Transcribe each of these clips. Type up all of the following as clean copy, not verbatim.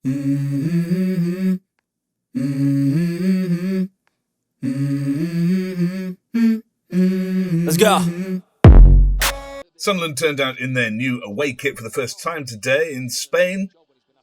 Let's go. Sunderland turned out in their new away kit for the first time today in Spain.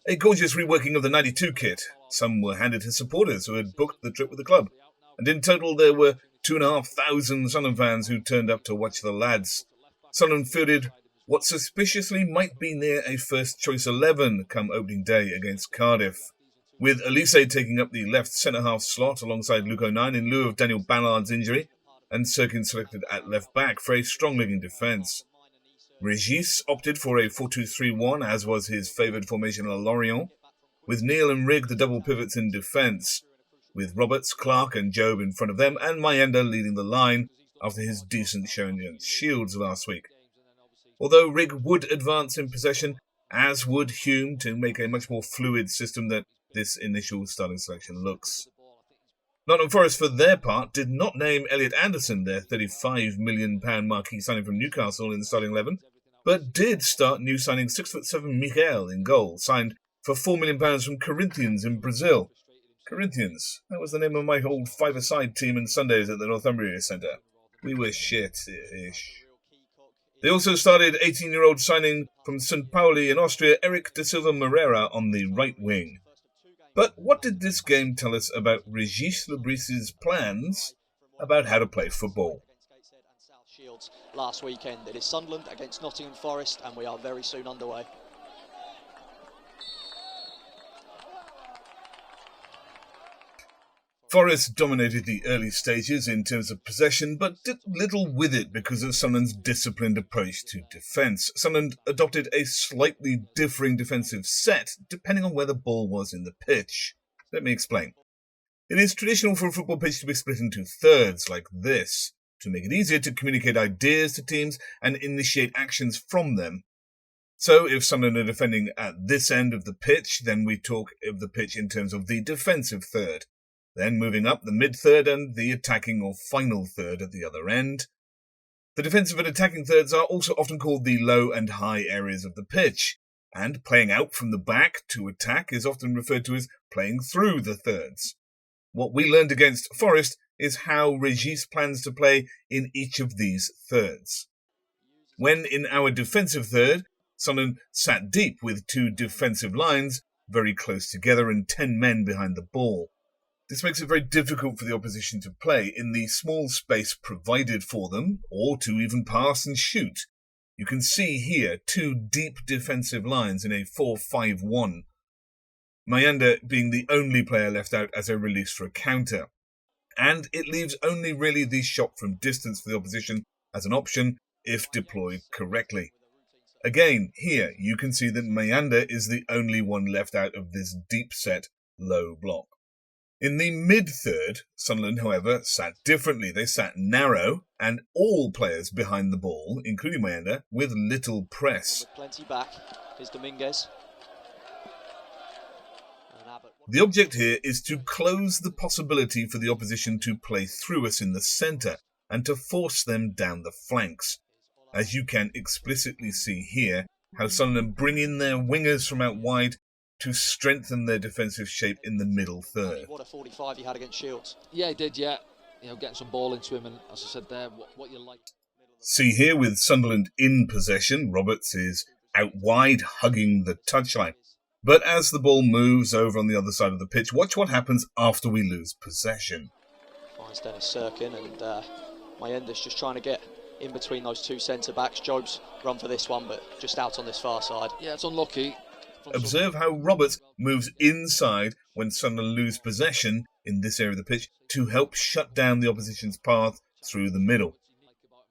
A gorgeous reworking of the 92 kit. Some were handed to supporters who had booked the trip with the club. And in total there were 2,500 Sunderland fans who turned up to watch the lads. Sunderland fielded what suspiciously might be near a first-choice 11 come opening day against Cardiff, with Elise taking up the left centre-half slot alongside Luke O'Nien in lieu of Daniel Ballard's injury, and Sirkin selected at left-back for a strong-legging defence. Regis opted for a 4-2-3-1, as was his favoured formation at Lorient, with Neil and Rigg the double pivots in defence, with Roberts, Clark and Job in front of them, and Mayenda leading the line after his decent showing against Shields last week. Although Rigg would advance in possession, as would Hume, to make a much more fluid system that this initial starting selection looks. Nottingham Forest, for their part, did not name Elliot Anderson, their £35 million marquee signing from Newcastle, in the starting 11, but did start new signing 6'7" Michael in goal, signed for £4 million from Corinthians in Brazil. Corinthians, that was the name of my old five-a-side team in Sundays at the Northumbria Centre. We were shit-ish. They also started 18-year-old signing from St. Pauli in Austria, Eric da Silva Moreira on the right wing. But what did this game tell us about Regis Le Bris's plans about how to play football? Last weekend, it is Sunderland against Nottingham Forest, and we are very soon underway. Forest dominated the early stages in terms of possession, but did little with it because of Sunderland's disciplined approach to defence. Sunderland adopted a slightly differing defensive set depending on where the ball was in the pitch. Let me explain. It is traditional for a football pitch to be split into thirds like this, to make it easier to communicate ideas to teams and initiate actions from them. So if Sunderland are defending at this end of the pitch, then we talk of the pitch in terms of the defensive third. Then moving up the mid-third and the attacking or final third at the other end. The defensive and attacking thirds are also often called the low and high areas of the pitch, and playing out from the back to attack is often referred to as playing through the thirds. What we learned against Forest is how Regis plans to play in each of these thirds. When in our defensive third, Sunderland sat deep with two defensive lines very close together and 10 men behind the ball. This makes it very difficult for the opposition to play in the small space provided for them, or to even pass and shoot. You can see here two deep defensive lines in a 4-5-1. Mayenda being the only player left out as a release for a counter. And it leaves only really the shot from distance for the opposition as an option if deployed correctly. Again, here you can see that Mayenda is the only one left out of this deep set low block. In the mid-third, Sunderland, however, sat differently. They sat narrow, and all players behind the ball, including Mayenda, with little press. Plenty back. Here's Dominguez. The object here is to close the possibility for the opposition to play through us in the centre, and to force them down the flanks. As you can explicitly see here, how Sunderland bring in their wingers from out wide to strengthen their defensive shape in the middle third. What a 45 he had against Shields. Yeah, he did, yeah. Getting some ball into him, and as I said there, what you like. See here with Sunderland in possession, Roberts is out wide, hugging the touchline. But as the ball moves over on the other side of the pitch, watch what happens after we lose possession. Finds Dennis Sirkin, and Mayenda's just trying to get in between those two centre-backs. Job's run for this one, but just out on this far side. Yeah, it's unlucky. Observe how Roberts moves inside when Sunderland lose possession in this area of the pitch to help shut down the opposition's path through the middle.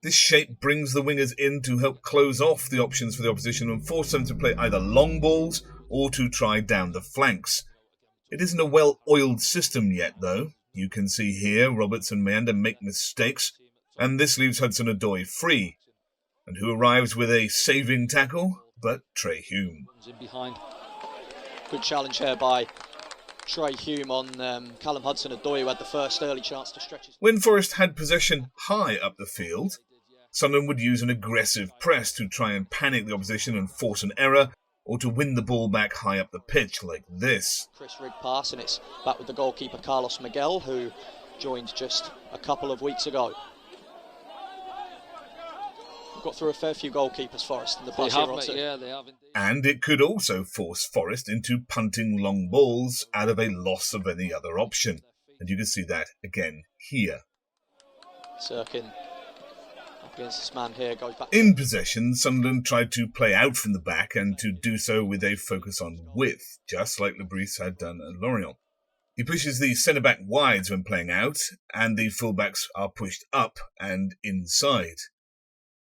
This shape brings the wingers in to help close off the options for the opposition and force them to play either long balls or to try down the flanks. It isn't a well-oiled system yet, though. You can see here Roberts and Mayenda make mistakes, and this leaves Hudson-Odoi free. And who arrives with a saving tackle? But Trey Hume. In behind. Good challenge here by Trey Hume on Callum Hudson-Odoi, who had the first early chance to stretch his... When Forest had possession high up the field, Sunderland would use an aggressive press to try and panic the opposition and force an error, or to win the ball back high up the pitch like this. Chris Rigg pass, and it's back with the goalkeeper Carlos Miguel, who joined just a couple of weeks ago. We've got through a fair few goalkeepers, Forest, in the past year or two. Yeah, they have indeed. And it could also force Forest into punting long balls out of a loss of any other option. And you can see that again here. Sirkin up against this man here, goes back. In possession, Sunderland tried to play out from the back and to do so with a focus on width, just like Le Bris had done at Lorient. He pushes the centre-back wides when playing out, and the fullbacks are pushed up and inside.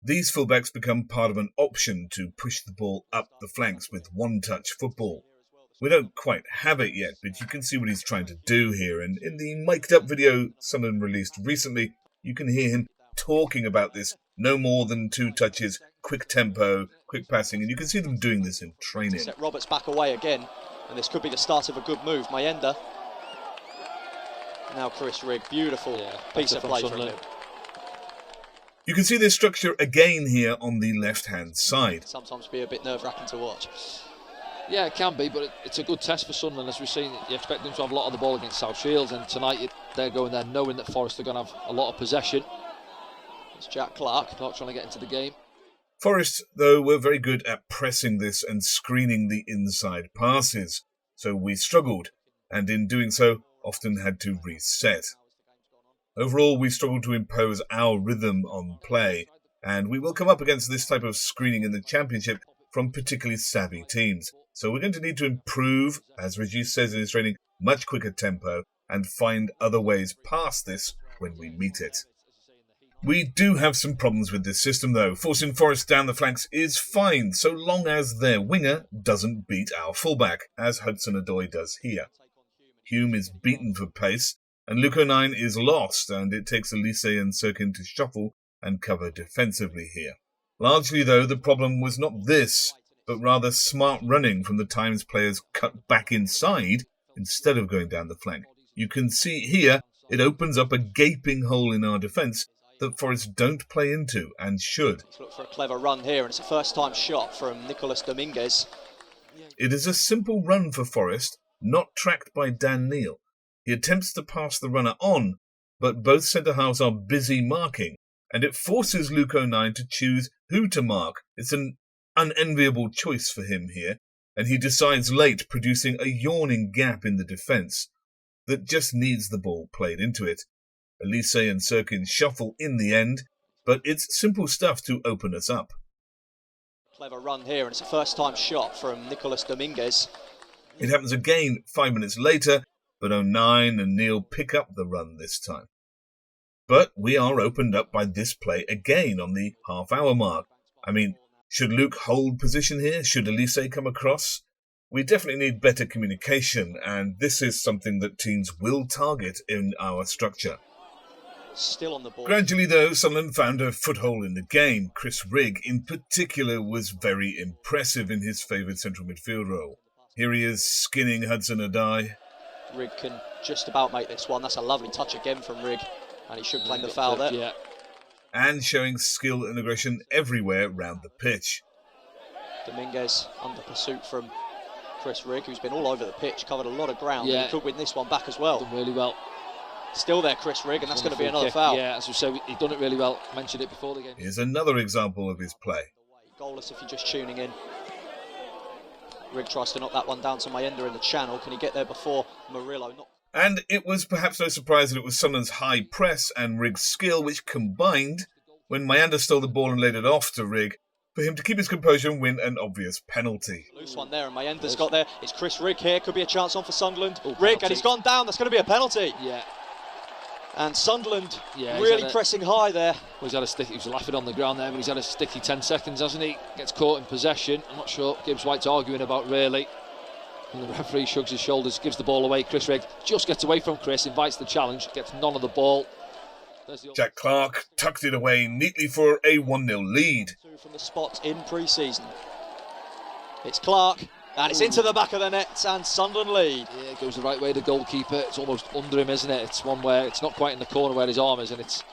These fullbacks become part of an option to push the ball up the flanks with one-touch football. We don't quite have it yet, but you can see what he's trying to do here, and in the mic'd-up video Sunderland released recently, you can hear him talking about this no more than 2 touches, quick tempo, quick passing, and you can see them doing this in training. Set Roberts back away again, and this could be the start of a good move. Mayenda. Now Chris Rigg, beautiful piece of play from him. You can see this structure again here on the left-hand side. Sometimes be a bit nerve-wracking to watch. Yeah, it can be, but it's a good test for Sunderland. As we've seen, you expect them to have a lot of the ball against South Shields, and tonight they're going there knowing that Forest are going to have a lot of possession. It's Jack Clark trying to get into the game. Forest, though, were very good at pressing this and screening the inside passes, so we struggled, and in doing so, often had to reset. Overall, we struggled to impose our rhythm on play, and we will come up against this type of screening in the Championship from particularly savvy teams. So we're going to need to improve, as Regis says in his training, much quicker tempo and find other ways past this when we meet it. We do have some problems with this system though. Forcing Forest down the flanks is fine, so long as their winger doesn't beat our fullback, as Hudson-Odoi does here. Hume is beaten for pace, and Luke O'Nien is lost, and it takes Equalise and Sirkin to shuffle and cover defensively here. Largely though, the problem was not this, but rather smart running from the times players cut back inside instead of going down the flank. You can see here, it opens up a gaping hole in our defence that Forest don't play into and should. Let's look for a clever run here, and it's a first-time shot from Nicolas Dominguez. It is a simple run for Forest, not tracked by Dan Neil. He attempts to pass the runner on, but both centre-halves are busy marking, and it forces Luke O'Nien to choose who to mark. It's an unenviable choice for him here, and he decides late, producing a yawning gap in the defence that just needs the ball played into it. Equalise and Sirkin shuffle in the end, but it's simple stuff to open us up. Clever run here, and it's a first-time shot from Nicolas Dominguez. It happens again 5 minutes later, but O'Nien and Neil pick up the run this time. But we are opened up by this play again on the half-hour mark. I mean, should Luke hold position here? Should Equalise come across? We definitely need better communication, and this is something that teams will target in our structure. Still on the ball. Gradually, though, Sunderland found a foothold in the game. Chris Rigg, in particular, was very impressive in his favoured central midfield role. Here he is, skinning Hudson-Odoi. Rigg can just about make this one. That's a lovely touch again from Rigg, and he should claim the foul there. Yeah. And showing skill and aggression everywhere round the pitch. Dominguez under pursuit from Chris Rigg, who's been all over the pitch, covered a lot of ground. Yeah. He could win this one back as well. Done really well. Still there, Chris Rigg, and that's going to be another foul. Yeah, as we said, he'd done it really well. Mentioned it before the game. Here's another example of his play. Goalless if you're just tuning in. Rigg tries to knock that one down to Mayenda in the channel. Can he get there before Murillo? And it was perhaps no surprise that it was Sunderland's high press and Rigg's skill which combined, when Mayenda stole the ball and laid it off to Rigg, for him to keep his composure and win an obvious penalty. Loose one there, and Mayenda's got there. It's Chris Rigg here. Could be a chance on for Sunderland. Oh, Rigg, and he's gone down. That's going to be a penalty. Yeah. And Sunderland really pressing high there. Well, he's had a stick. He was laughing on the ground there, but he's had a sticky 10 seconds, hasn't he? Gets caught in possession. I'm not sure Gibbs White's arguing about really. And the referee shrugs his shoulders, gives the ball away. Chris Rigg just gets away from Chris, invites the challenge, gets none of the ball. Jack Clark tucked it away neatly for a 1-0 lead. From the spot in pre-season. It's Clark, and it's into the back of the net, and Sunderland lead. Yeah, it goes the right way, the goalkeeper. It's almost under him, isn't it? It's one where it's not quite in the corner where his arm is, and it's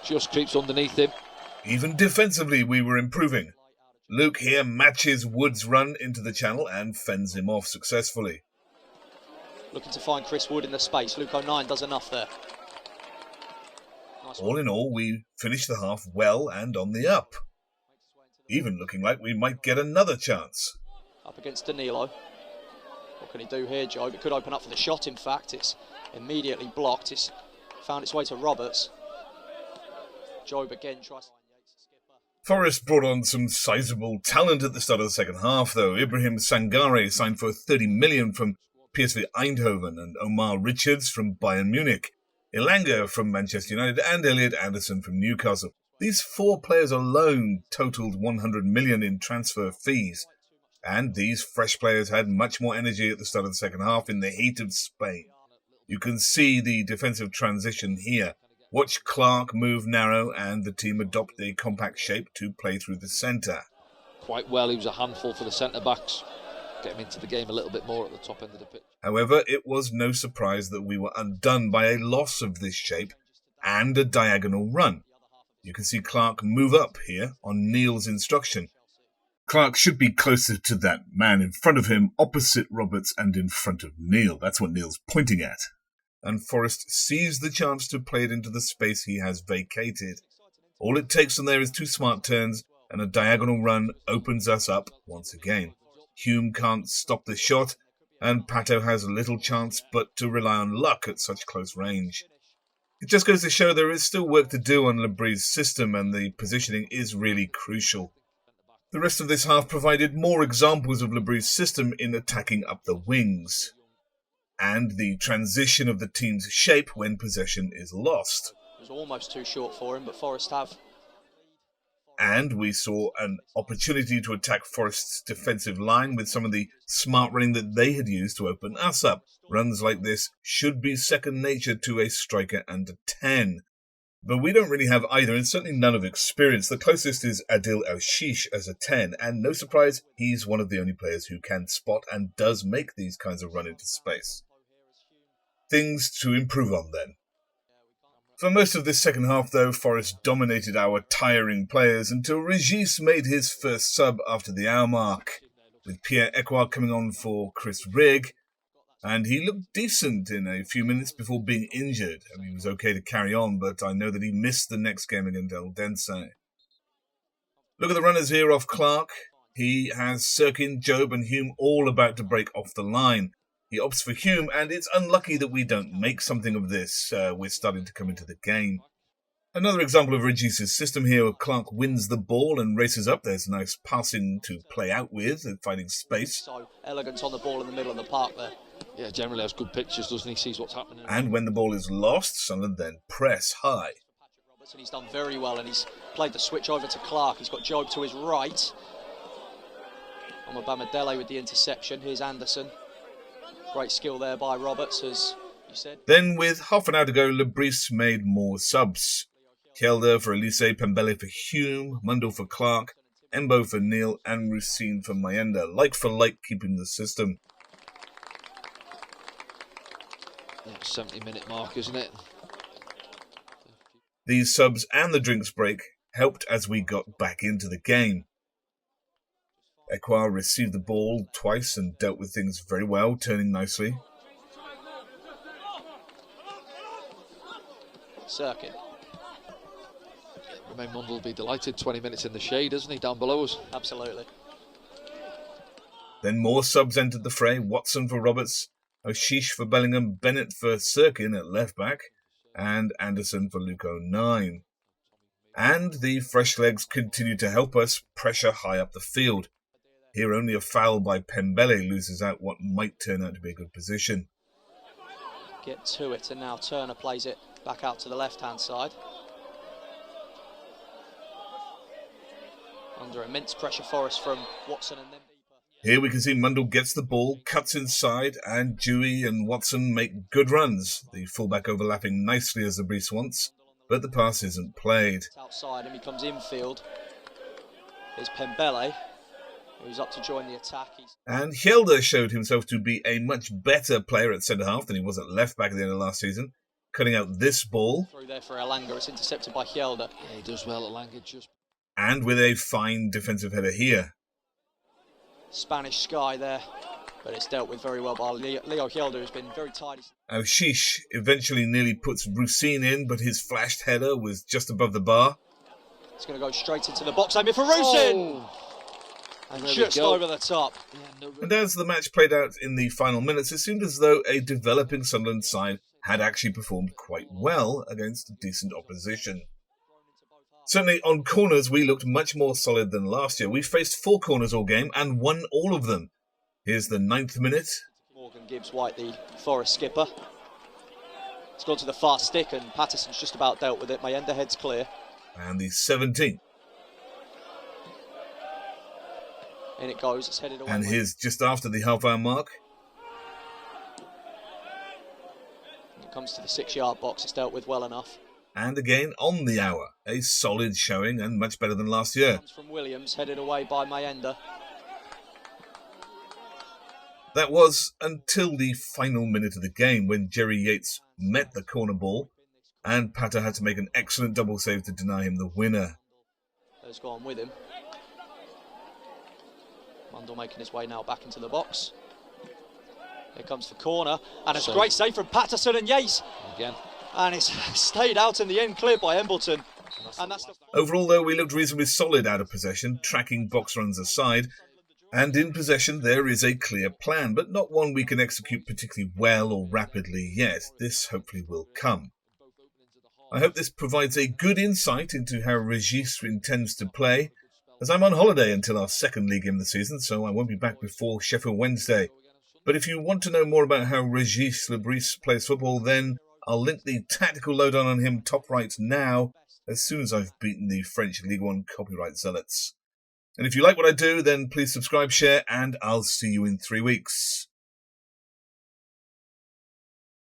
just creeps underneath him. Even defensively, we were improving. Luke here matches Wood's run into the channel and fends him off successfully. Looking to find Chris Wood in the space. Luke 09 does enough there. Nice. All in all, we finished the half well and on the up. Even looking like we might get another chance. Up against Danilo. What can he do here, Joe? It could open up for the shot, in fact. It's immediately blocked. It's found its way to Roberts. Job again tries to... Forest brought on some sizable talent at the start of the second half, though. Ibrahim Sangare signed for 30 million from PSV Eindhoven and Omar Richards from Bayern Munich, Elanga from Manchester United and Elliot Anderson from Newcastle. These four players alone totaled 100 million in transfer fees, and these fresh players had much more energy at the start of the second half in the heat of Spain. You can see the defensive transition here. Watch Clark move narrow and the team adopt a compact shape to play through the centre. Quite well, he was a handful for the centre-backs. Get him into the game a little bit more at the top end of the pitch. However, it was no surprise that we were undone by a loss of this shape and a diagonal run. You can see Clark move up here on Neil's instruction. Clark should be closer to that man in front of him, opposite Roberts and in front of Neil. That's what Neil's pointing at. And Forest sees the chance to play it into the space he has vacated. All it takes from there is two smart turns, and a diagonal run opens us up once again. Hume can't stop the shot, and Pato has little chance but to rely on luck at such close range. It just goes to show there is still work to do on Le Bris' system, and the positioning is really crucial. The rest of this half provided more examples of Le Bris' system in attacking up the wings, and the transition of the team's shape when possession is lost. It was almost too short for him, but Forest have. And we saw an opportunity to attack Forest's defensive line with some of the smart running that they had used to open us up. Runs like this should be second nature to a striker under 10. But we don't really have either, and certainly none of experience. The closest is Adil El-Shish as a 10, and no surprise, he's one of the only players who can spot and does make these kinds of run into space. Things to improve on then. For most of this second half, though, Forest dominated our tiring players until Regis made his first sub after the hour mark, with Pierre Ekwah coming on for Chris Rigg, and he looked decent in a few minutes before being injured. I mean, he was okay to carry on, but I know that he missed the next game against Eldense. Look at the runners here off Clark. He has Sirkin, Job and Hume all about to break off the line. He opts for Hume, and it's unlucky that we don't make something of this. We're starting to come into the game. Another example of Regis' system here, where Clark wins the ball and races up. There's nice passing to play out with and finding space. So elegant on the ball in the middle of the park there. Yeah, generally has good pictures, doesn't he? Sees what's happening. And when the ball is lost, Sunderland then press high. And he's done very well, and he's played the switch over to Clark. He's got Job to his right. Omobamidele with the interception. Here's Anderson. Great skill there by Roberts, as you said. Then, with half an hour to go, Le Bris made more subs. Hjelde for Elise, Pembele for Hume, Mundell for Clark, Embo for Neil, and Rusine for Mayenda. Like for like, keeping the system. 70-minute mark, isn't it? These subs and the drinks break helped as we got back into the game. Ekwah received the ball twice and dealt with things very well, turning nicely. Sirkin. Romain Mundell will be delighted. 20 minutes in the shade, isn't he, down below us? Absolutely. Then more subs entered the fray. Watson for Roberts, Oshish for Bellingham, Bennett for Sirkin at left back, and Anderson for Luke 09. And the fresh legs continued to help us pressure high up the field. Here only a foul by Pembele loses out what might turn out to be a good position. Get to it, and now Turner plays it back out to the left-hand side. Under immense pressure, Forest from Watson and then deeper. Here we can see Mundell gets the ball, cuts inside, and Dewey and Watson make good runs. The fullback overlapping nicely as the Bris wants, but the pass isn't played. Outside, and he comes infield. Here's Pembele, who's up to join the attack. And Hjelde showed himself to be a much better player at centre-half than he was at left-back at the end of last season, cutting out this ball. Through there for Elanga, it's intercepted by Hjelde. Yeah, he does well at Elanga, just... And with a fine defensive header here. Spanish sky there, but it's dealt with very well by Leo Hjelde, who's been very tidy. Ashish eventually nearly puts Rusine in, but his flashed header was just above the bar. It's going to go straight into the box, aiming for Rusine! And just over the top. And as the match played out in the final minutes, it seemed as though a developing Sunderland side had actually performed quite well against decent opposition. Certainly on corners we looked much more solid than last year. We faced 4 corners all game and won all of them. Here's the 9th minute. Morgan Gibbs-White, the Forest skipper. It's gone to the far stick and Patterson's just about dealt with it. Mayenda heads clear. And the 17th. In it goes, it's headed away. And here's just after the half-hour mark. It comes to the 6-yard box, it's dealt with well enough. And again on the hour. A solid showing and much better than last year. Comes from Williams, headed away by Mayenda. That was until the final minute of the game when Jerry Yates met the corner ball and Patter had to make an excellent double save to deny him the winner. Has gone with him. Mundell making his way now back into the box. Here comes the corner, and it's a great save from Patterson and Yates. Again. And it's stayed out in the end, cleared by Embleton. And that's Overall, though, we looked reasonably solid out of possession, tracking box runs aside. And in possession, there is a clear plan, but not one we can execute particularly well or rapidly yet. This hopefully will come. I hope this provides a good insight into how Regis intends to play, as I'm on holiday until our second league game of the season, so I won't be back before Sheffield Wednesday. But if you want to know more about how Regis Le Bris plays football, then I'll link the tactical lowdown on him top right now, as soon as I've beaten the French Ligue 1 copyright zealots. And if you like what I do, then please subscribe, share, and I'll see you in 3 weeks.